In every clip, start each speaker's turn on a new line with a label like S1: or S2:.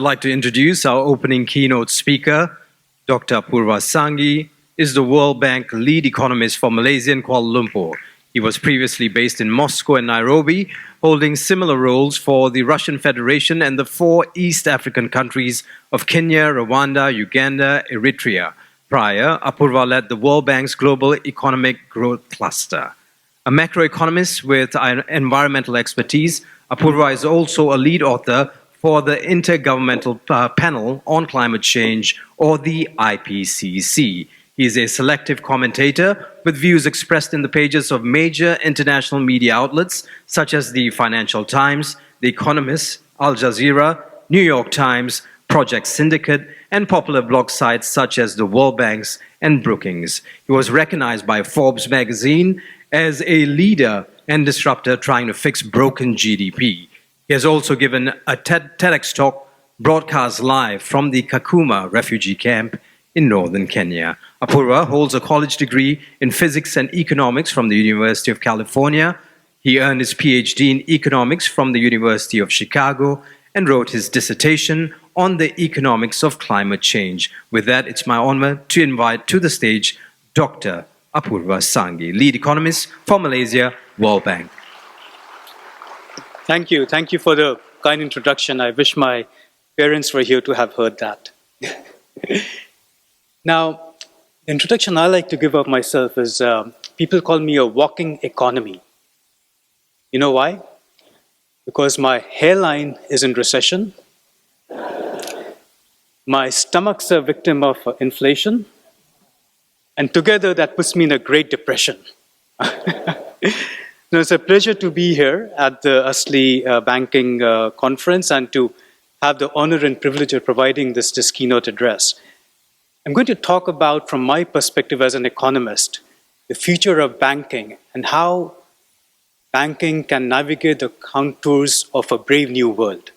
S1: I'd like to introduce our opening keynote speaker. Dr. Apurva Sanghi is the World Bank lead economist for Malaysia and Kuala Lumpur. He was previously based in Moscow and Nairobi, holding similar roles for the Russian Federation and the 4 East African countries of Kenya, Rwanda, Uganda, Eritrea. Prior, Apurva led the World Bank's Global Economic Growth Cluster. A macroeconomist with environmental expertise, Apurva is also a lead author for the Intergovernmental Panel on Climate Change, or the IPCC. He is a selective commentator with views expressed in the pages of major international media outlets such as the Financial Times, The Economist, Al Jazeera, New York Times, Project Syndicate, and popular blog sites such as the World Bank's and Brookings. He was recognized by Forbes magazine as a leader and disruptor trying to fix broken GDP. He has also given a TEDx talk broadcast live from the Kakuma refugee camp in northern Kenya. Apurva holds a college degree in physics and economics from the University of California. He earned his PhD in economics from the University of Chicago and wrote his dissertation on the economics of climate change. With that, it's my honor to invite to the stage Dr. Apurva Sanghi, lead economist for Malaysia, World Bank.
S2: Thank you. Thank you for the kind introduction. I wish my parents were here to have heard that. Now, the introduction I like to give of myself is people call me a walking economy. You know why? Because my hairline is in recession. My stomach's a victim of inflation. And together that puts me in a Great Depression. It's a pleasure to be here at the ASLI Banking Conference and to have the honor and privilege of providing this keynote address. I'm going to talk about, from my perspective as an economist, the future of banking and how banking can navigate the contours of a brave new world.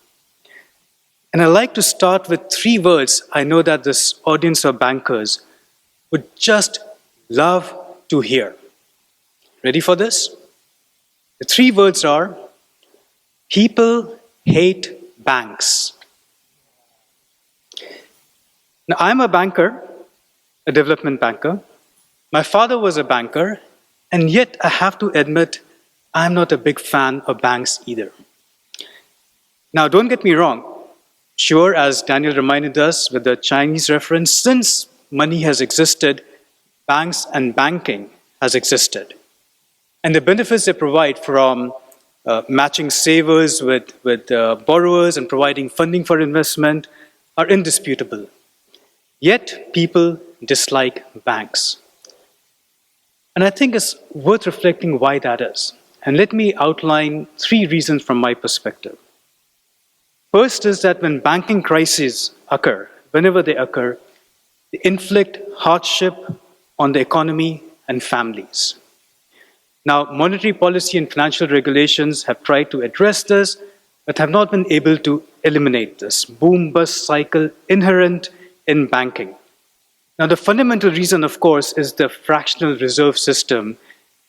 S2: And I'd like to start with 3 words I know that this audience of bankers would just love to hear. Ready for this? The 3 words are, people hate banks. Now, I'm a banker, a development banker. My father was a banker, and yet I have to admit, I'm not a big fan of banks either. Now, don't get me wrong. Sure, as Daniel reminded us with the Chinese reference, since money has existed, banks and banking has existed. And the benefits they provide from matching savers with borrowers and providing funding for investment are indisputable. Yet people dislike banks. And I think it's worth reflecting why that is. And let me outline 3 reasons from my perspective. First is that when banking crises occur, whenever they occur, they inflict hardship on the economy and families. Now, monetary policy and financial regulations have tried to address this, but have not been able to eliminate this boom-bust cycle inherent in banking. Now, the fundamental reason, of course, is the fractional reserve system,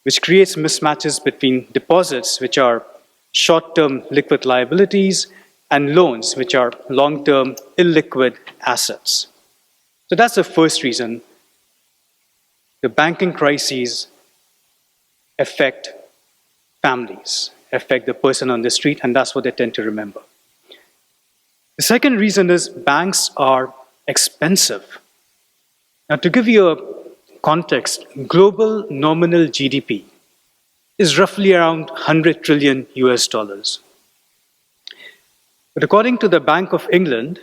S2: which creates mismatches between deposits, which are short-term liquid liabilities, and loans, which are long-term illiquid assets. So that's the first reason. The banking crises affect families, affect the person on the street, and that's what they tend to remember. The second reason is banks are expensive. Now, to give you a context, global nominal GDP is roughly around 100 trillion US dollars. But according to the Bank of England,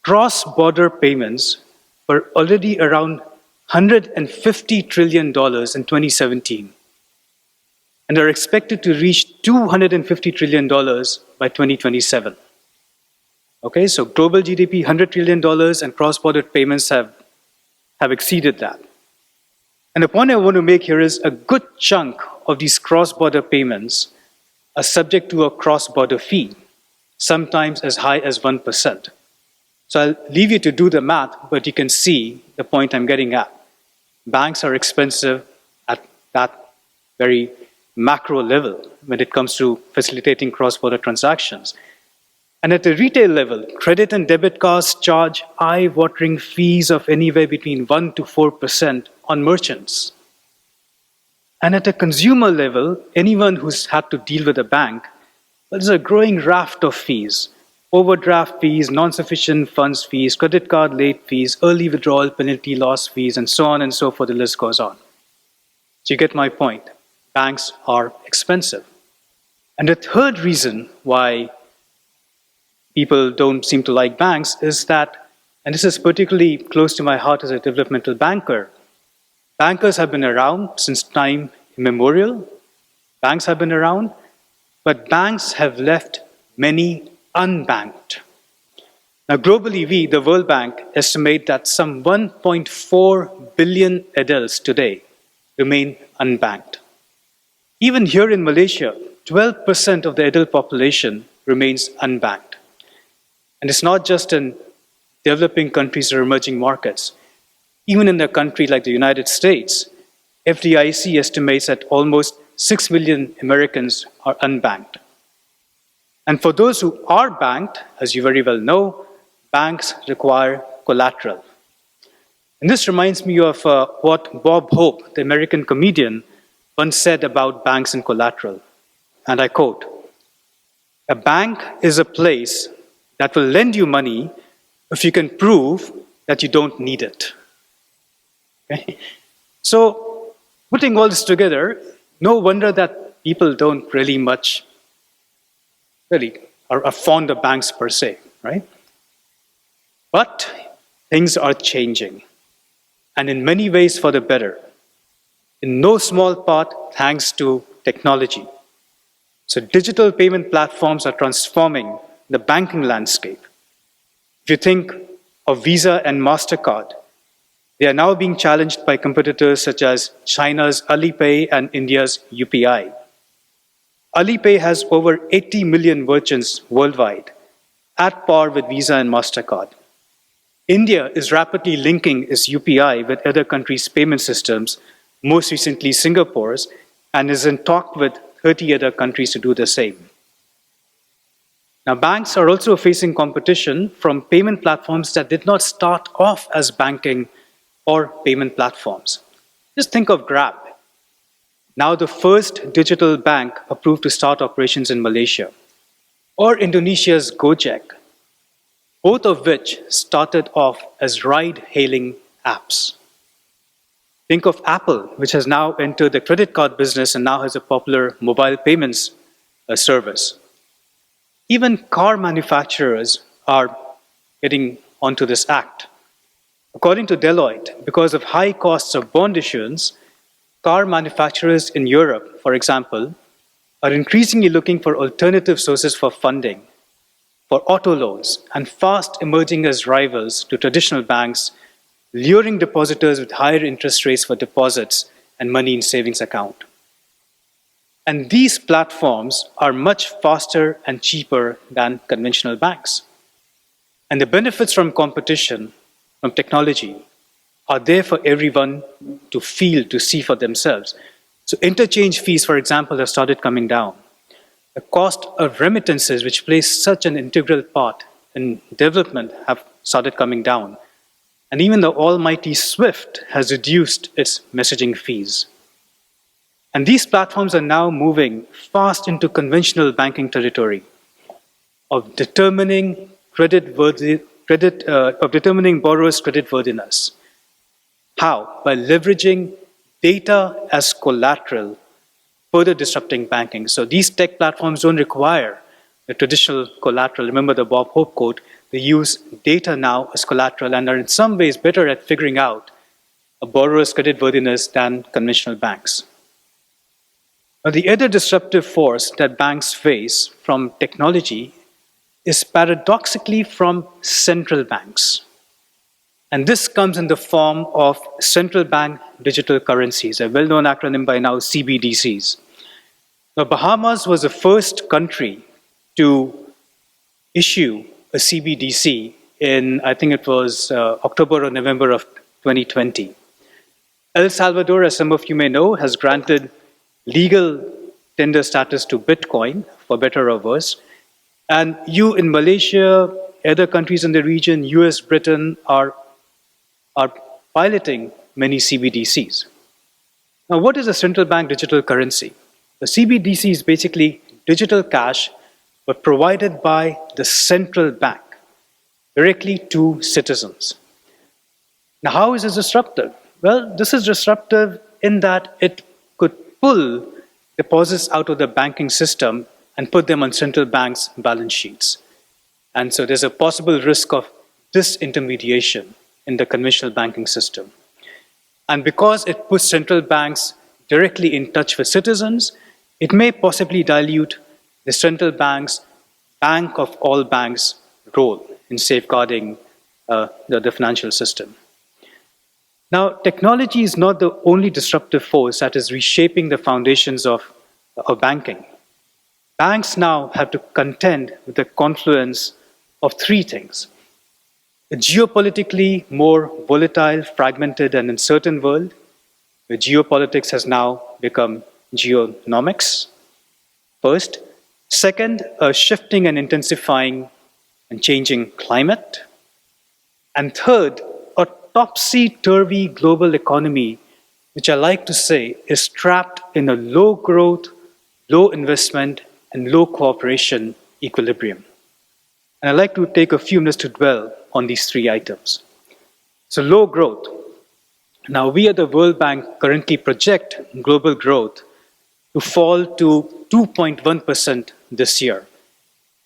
S2: cross-border payments were already around $150 trillion in 2017 and are expected to reach $250 trillion by 2027. Okay, so global GDP, $100 trillion, and cross-border payments have exceeded that. And the point I want to make here is a good chunk of these cross-border payments are subject to a cross-border fee, sometimes as high as 1%. So I'll leave you to do the math, but you can see the point I'm getting at. Banks are expensive at that very macro level when it comes to facilitating cross-border transactions. And at a retail level, credit and debit cards charge eye-watering fees of anywhere between 1 to 4% on merchants. And at a consumer level, anyone who's had to deal with a bank, there's a growing raft of fees. Overdraft fees, non-sufficient funds fees, credit card late fees, early withdrawal penalty loss fees, and so on and so forth, the list goes on. So you get my point. Banks are expensive. And the third reason why people don't seem to like banks is that, and this is particularly close to my heart as a developmental banker, bankers have been around since time immemorial. Banks have been around, but banks have left many unbanked. Now, globally, we, the World Bank, estimate that some 1.4 billion adults today remain unbanked. Even here in Malaysia, 12% of the adult population remains unbanked. And it's not just in developing countries or emerging markets. Even in a country like the United States, FDIC estimates that almost 6 million Americans are unbanked. And for those who are banked, as you very well know, banks require collateral. And this reminds me of what Bob Hope, the American comedian, once said about banks and collateral. And I quote, "A bank is a place that will lend you money if you can prove that you don't need it." Okay? So, putting all this together, no wonder that people don't really are fond of banks per se, right? But things are changing, and in many ways for the better. In no small part thanks to technology. So digital payment platforms are transforming the banking landscape. If you think of Visa and MasterCard, they are now being challenged by competitors such as China's Alipay and India's UPI. Alipay has over 80 million merchants worldwide, at par with Visa and MasterCard. India is rapidly linking its UPI with other countries' payment systems, most recently Singapore's, and is in talk with 30 other countries to do the same. Now, banks are also facing competition from payment platforms that did not start off as banking or payment platforms. Just think of Grab, now the first digital bank approved to start operations in Malaysia, or Indonesia's Gojek, both of which started off as ride-hailing apps. Think of Apple, which has now entered the credit card business and now has a popular mobile payments service. Even car manufacturers are getting onto this act. According to Deloitte, because of high costs of bond issuance, car manufacturers in Europe, for example, are increasingly looking for alternative sources for funding, for auto loans, and fast emerging as rivals to traditional banks, luring depositors with higher interest rates for deposits and money in savings account. And these platforms are much faster and cheaper than conventional banks. And the benefits from competition, from technology, are there for everyone to feel, to see for themselves. So interchange fees, for example, have started coming down. The cost of remittances, which plays such an integral part in development, have started coming down. And even the almighty SWIFT has reduced its messaging fees. And these platforms are now moving fast into conventional banking territory of determining borrowers' creditworthiness. How? By leveraging data as collateral, further disrupting banking. So these tech platforms don't require the traditional collateral. Remember the Bob Hope quote, they use data now as collateral and are in some ways better at figuring out a borrower's creditworthiness than conventional banks. Now, the other disruptive force that banks face from technology is paradoxically from central banks. And this comes in the form of central bank digital currencies, a well-known acronym by now, CBDCs. Now, Bahamas was the first country to issue a CBDC in, I think it was October or November of 2020. El Salvador, as some of you may know, has granted legal tender status to Bitcoin, for better or worse. And you in Malaysia, other countries in the region, US, Britain, are piloting many CBDCs. Now, what is a central bank digital currency? The CBDC is basically digital cash, but provided by the central bank directly to citizens. Now, how is this disruptive? Well, this is disruptive in that it could pull deposits out of the banking system and put them on central banks' balance sheets. And so there's a possible risk of disintermediation in the conventional banking system. And because it puts central banks directly in touch with citizens, it may possibly dilute the central bank's bank of all banks role in safeguarding the financial system. Now, technology is not the only disruptive force that is reshaping the foundations of banking. Banks now have to contend with the confluence of three things: a geopolitically more volatile, fragmented, and uncertain world, where geopolitics has now become geonomics, first. Second, a shifting and intensifying and changing climate. And third, a topsy-turvy global economy, which I like to say is trapped in a low growth, low investment, and low cooperation equilibrium. And I'd like to take a few minutes to dwell on these three items. So low growth. Now, we at the World Bank currently project global growth to fall to 2.1% this year.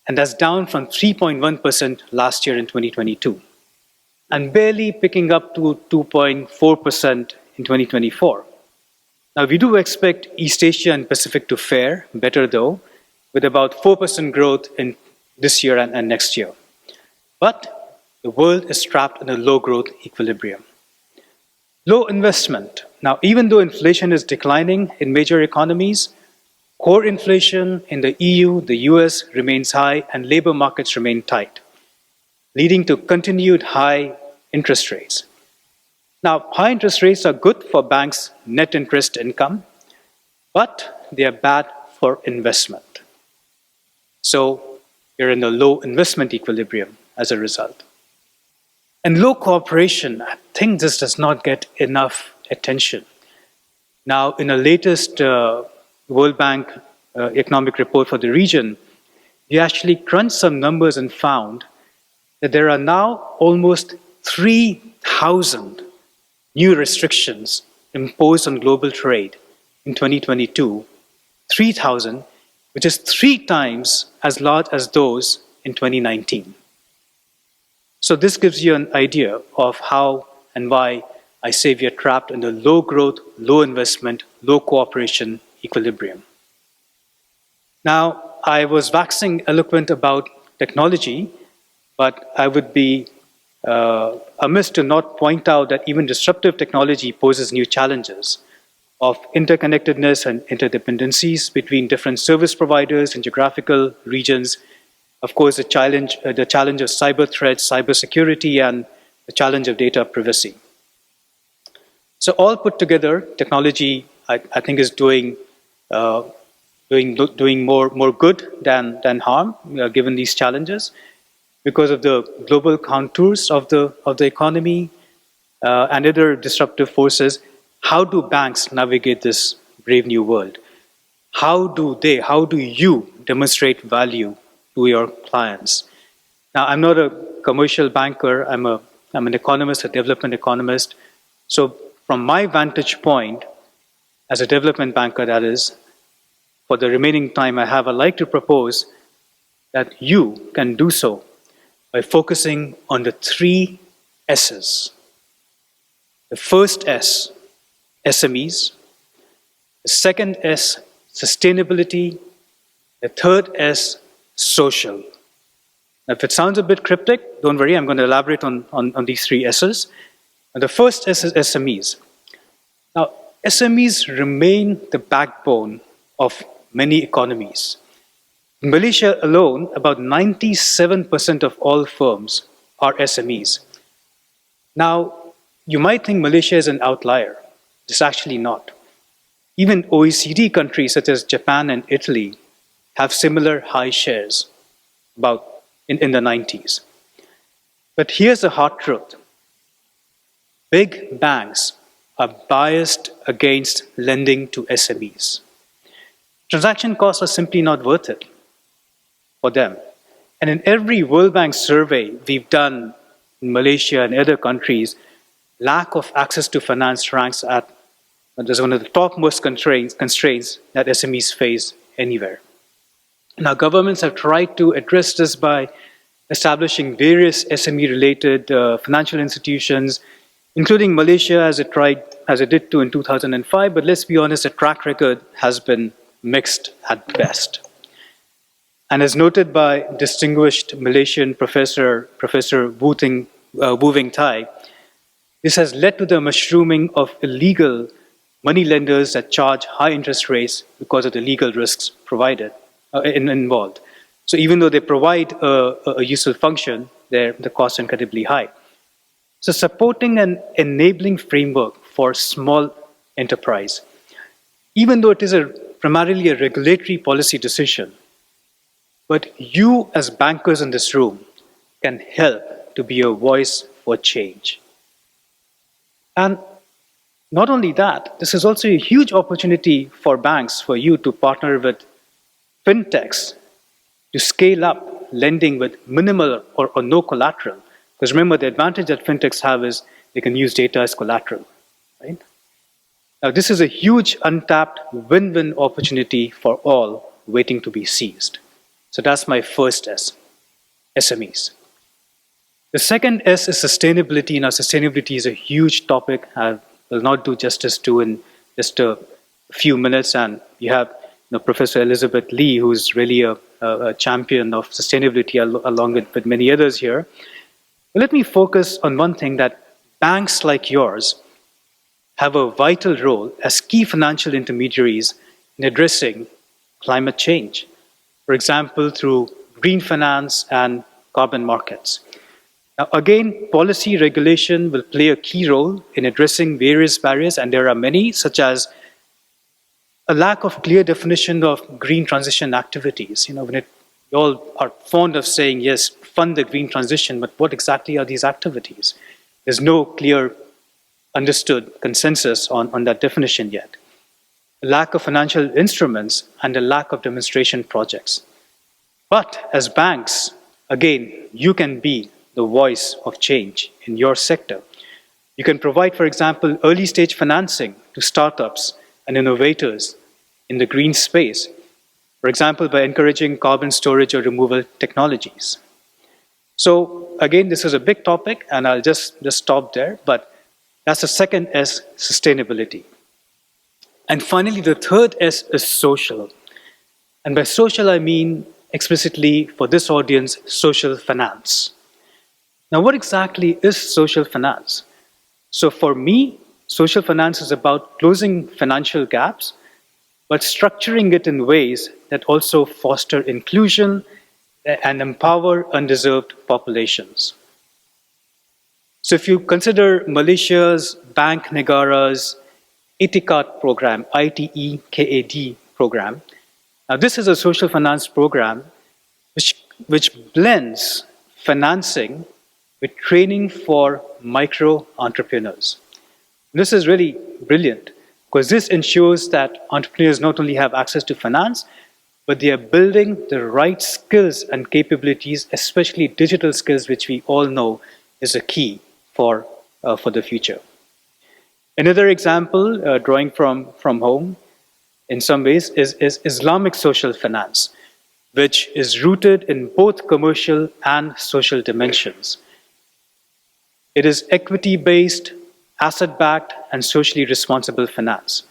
S2: And that's down from 3.1% last year in 2022. And barely picking up to 2.4% in 2024. Now, we do expect East Asia and Pacific to fare better, though, with about 4% growth in this year and next year. But the world is trapped in a low growth equilibrium. Low investment. Now, even though inflation is declining in major economies, core inflation in the EU, the US remains high, and labor markets remain tight, leading to continued high interest rates. Now, high interest rates are good for banks' net interest income, but they are bad for investment. So you're in a low investment equilibrium as a result. And low cooperation, I think this does not get enough attention. Now, in the latest World Bank economic report for the region, we actually crunched some numbers and found that there are now almost 3,000 new restrictions imposed on global trade in 2022, 3,000, which is 3 times as large as those in 2019. So this gives you an idea of how and why I say we are trapped in the low growth, low investment, low cooperation equilibrium. Now, I was waxing eloquent about technology, but I would be amiss to not point out that even disruptive technology poses new challenges of interconnectedness and interdependencies between different service providers and geographical regions. Of course, the challenge of cyber threats, cybersecurity, and the challenge of data privacy. So all put together, technology, I think, is doing more good than harm, given these challenges, because of the global contours of the economy and other disruptive forces. How do banks navigate this brave new world? How do you demonstrate value to your clients? Now, I'm not a commercial banker. I'm an economist, a development economist. So from my vantage point, as a development banker, that is, for the remaining time I have, I'd like to propose that you can do so by focusing on the 3 S's. The first S, SMEs. The second S, sustainability. The third S, social. Now, if it sounds a bit cryptic, don't worry, I'm going to elaborate on these 3 S's. And the first S is SMEs. Now, SMEs remain the backbone of many economies. In Malaysia alone, about 97% of all firms are SMEs. Now, you might think Malaysia is an outlier. It's actually not. Even OECD countries such as Japan and Italy have similar high shares. about in the 90s. But here's the hard truth. Big banks are biased against lending to SMEs. Transaction costs are simply not worth it for them. And in every World Bank survey we've done in Malaysia and other countries, lack of access to finance ranks as one of the topmost constraints that SMEs face anywhere. Now, governments have tried to address this by establishing various SME-related financial institutions, including Malaysia, as it did too in 2005. But let's be honest, the track record has been mixed at best. And as noted by distinguished Malaysian Professor Wu Wing Tai, this has led to the mushrooming of illegal money lenders that charge high interest rates because of the legal risks involved. So even though they provide a useful function, the costs are incredibly high. So supporting an enabling framework for small enterprise, even though it is primarily a regulatory policy decision, but you as bankers in this room can help to be a voice for change. And not only that, this is also a huge opportunity for banks, for you to partner with fintechs to scale up lending with minimal or no collateral. Because remember, the advantage that fintechs have is they can use data as collateral, right? Now, this is a huge untapped win-win opportunity for all waiting to be seized. So that's my first S, SMEs. The second S is sustainability. Now, sustainability is a huge topic I will not do justice to in just a few minutes. And you have Professor Elizabeth Lee, who's really a champion of sustainability along with many others here. But let me focus on one thing, that banks like yours have a vital role as key financial intermediaries in addressing climate change. For example, through green finance and carbon markets. Now, again, policy regulation will play a key role in addressing various barriers, and there are many, such as a lack of clear definition of green transition activities. We all are fond of saying, yes, fund the green transition, but what exactly are these activities? There's no clear, understood consensus on that definition yet. A lack of financial instruments and a lack of demonstration projects. But as banks, again, you can be the voice of change in your sector. You can provide, for example, early stage financing to startups and innovators in the green space, for example, by encouraging carbon storage or removal technologies. So again, this is a big topic, and I'll just stop there, but that's the second S, sustainability. And finally, the third S is social. And by social, I mean explicitly for this audience, social finance. Now, what exactly is social finance? So for me, social finance is about closing financial gaps, but structuring it in ways that also foster inclusion and empower undeserved populations. So if you consider Malaysia's Bank Negara's ITEKAD program, ITEKAD program, now this is a social finance program which blends financing with training for micro entrepreneurs. This is really brilliant because this ensures that entrepreneurs not only have access to finance, but they are building the right skills and capabilities, especially digital skills, which we all know is a key for the future. Another example, drawing from home, in some ways, is Islamic social finance, which is rooted in both commercial and social dimensions. It is equity-based, asset-backed, and socially responsible finance.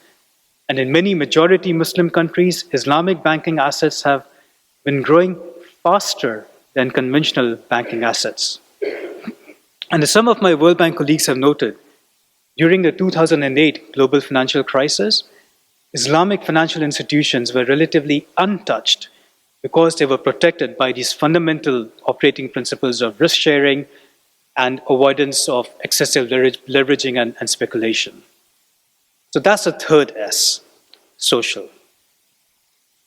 S2: And in many majority Muslim countries, Islamic banking assets have been growing faster than conventional banking assets. And as some of my World Bank colleagues have noted, during the 2008 global financial crisis, Islamic financial institutions were relatively untouched because they were protected by these fundamental operating principles of risk sharing and avoidance of excessive leveraging and speculation. So that's the third S, social.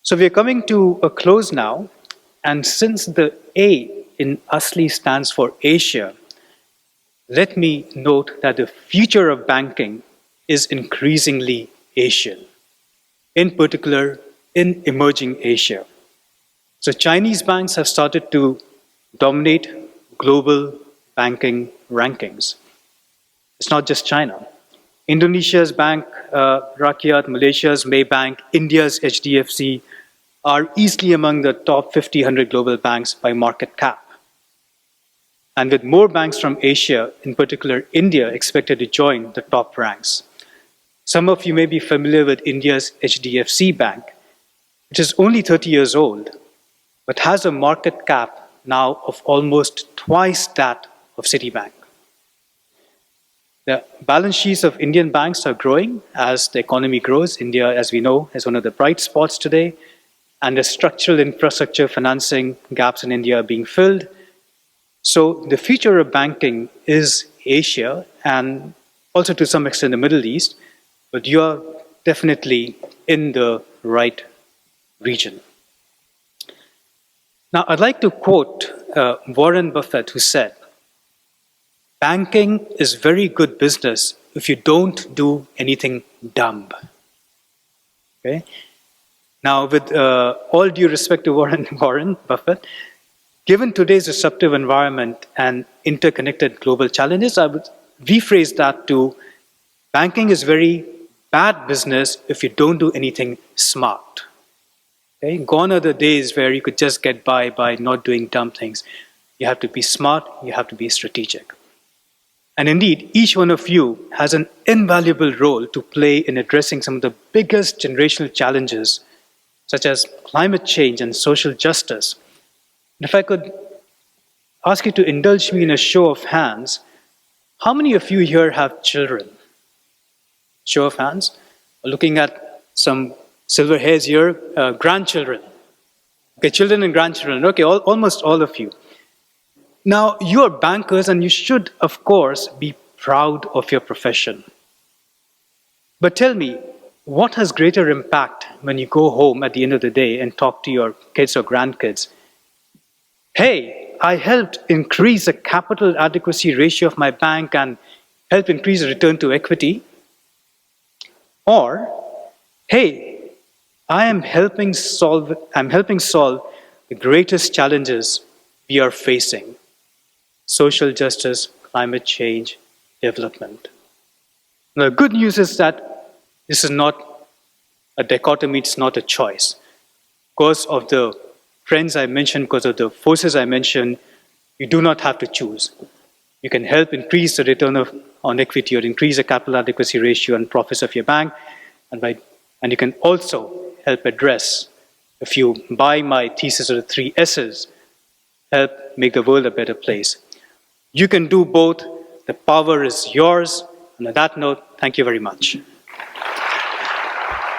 S2: So we're coming to a close now, And since the A in ASLI stands for Asia, let me note that the future of banking is increasingly Asian, in particular in emerging Asia. So Chinese banks have started to dominate global banking rankings. It's not just China. Indonesia's Bank Rakyat, Malaysia's Maybank, India's HDFC are easily among the top 100 global banks by market cap. And with more banks from Asia, in particular India, expected to join the top ranks. Some of you may be familiar with India's HDFC Bank, which is only 30 years old, but has a market cap now of almost twice that of Citibank. The balance sheets of Indian banks are growing as the economy grows. India, as we know, is one of the bright spots today, and the structural infrastructure financing gaps in India are being filled. So the future of banking is Asia and also to some extent the Middle East, but you are definitely in the right region. Now, I'd like to quote Warren Buffett, who said, "Banking is very good business if you don't do anything dumb." Okay? Now, with all due respect to Warren Buffett, given today's disruptive environment and interconnected global challenges, I would rephrase that to banking is very bad business if you don't do anything smart. Okay? Gone are the days where you could just get by not doing dumb things. You have to be smart, you have to be strategic. And indeed, each one of you has an invaluable role to play in addressing some of the biggest generational challenges, such as climate change and social justice. If I could ask you to indulge me in a show of hands, how many of you here have children? Show of hands. Looking at some silver hairs here, grandchildren. Okay, children and grandchildren. Okay, almost all of you. Now, you are bankers and you should, of course, be proud of your profession. But tell me, what has greater impact when you go home at the end of the day and talk to your kids or grandkids? Hey, I helped increase the capital adequacy ratio of my bank and help increase the return to equity. Or, hey, I'm helping solve the greatest challenges we are facing: social justice, climate change, development. Now, the good news is that this is not a dichotomy, it's not a choice. Because of the trends I mentioned, because of the forces I mentioned, you do not have to choose. You can help increase the return on equity or increase the capital adequacy ratio and profits of your bank, and you can also help address, if you buy my thesis of the 3 S's, help make the world a better place. You can do both. The power is yours. And on that note, thank you very much.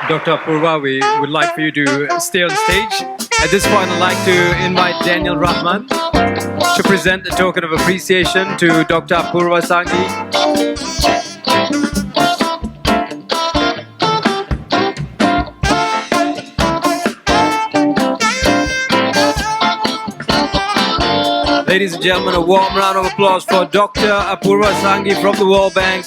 S1: Dr. Apurva, we would like for you to stay on stage. At this point, I'd like to invite Daniel Rahman to present a token of appreciation to Dr. Apurva Sanghi. Ladies and gentlemen, a warm round of applause for Dr. Apurva Sanghi from the World Bank.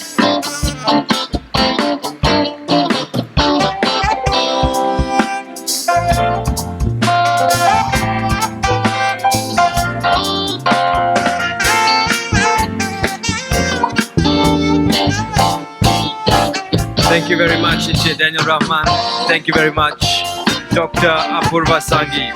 S1: Thank you very much, Inche Daniel Rahman. Thank you very much, Dr. Apurva Sanghi.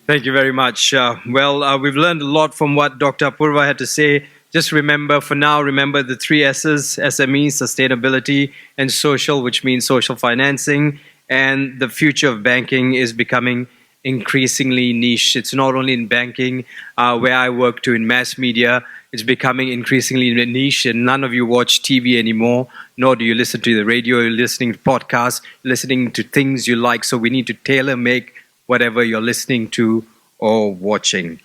S1: Thank you very much. We've learned a lot from what Dr. Apurva had to say. Just remember, for now, remember the 3 S's: SME, sustainability, and social, which means social financing. And the future of banking is becoming increasingly niche. It's not only in banking, where I work to in mass media, it's becoming increasingly niche, and none of you watch TV anymore, nor do you listen to the radio, you're listening to podcasts, listening to things you like. So we need to tailor make whatever you're listening to or watching.